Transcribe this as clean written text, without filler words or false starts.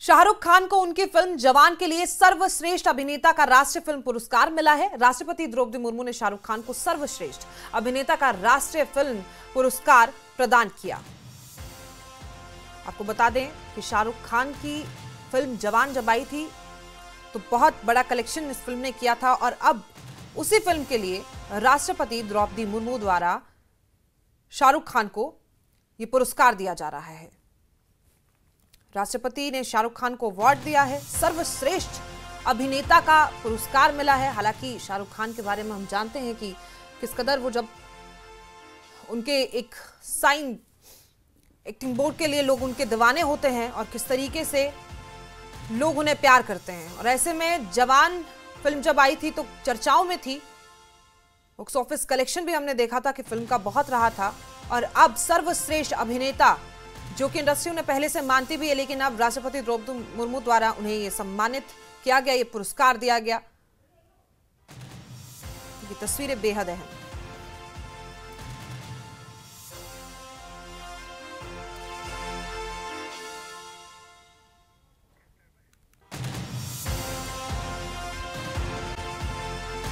शाहरुख खान को उनकी फिल्म जवान के लिए सर्वश्रेष्ठ अभिनेता का राष्ट्रीय फिल्म पुरस्कार मिला है। राष्ट्रपति द्रौपदी मुर्मू ने शाहरुख खान को सर्वश्रेष्ठ अभिनेता का राष्ट्रीय फिल्म पुरस्कार प्रदान किया। आपको बता दें कि शाहरुख खान की फिल्म जवान जब आई थी तो बहुत बड़ा कलेक्शन इस फिल्म ने किया था और अब उसी फिल्म के लिए राष्ट्रपति द्रौपदी मुर्मू द्वारा शाहरुख खान को यह पुरस्कार दिया जा रहा है। राष्ट्रपति ने शाहरुख खान को अवार्ड दिया है, सर्वश्रेष्ठ अभिनेता का पुरस्कार मिला है। हालांकि शाहरुख खान के बारे में हम जानते हैं कि किस कदर वो जब उनके एक साइन एक्टिंग बोर्ड के लिए लोग उनके दीवाने होते हैं और किस तरीके से लोग उन्हें प्यार करते हैं। और ऐसे में जवान फिल्म जब आई थी तो चर्चाओं में थी, बॉक्स ऑफिस कलेक्शन भी हमने देखा था कि फिल्म का बहुत रहा था। और अब सर्वश्रेष्ठ अभिनेता, जो कि इंडस्ट्री उन्हें पहले से मानती भी है, लेकिन अब राष्ट्रपति द्रौपदी मुर्मू द्वारा उन्हें ये सम्मानित किया गया, ये पुरस्कार दिया गया। ये तस्वीरें बेहद अहम।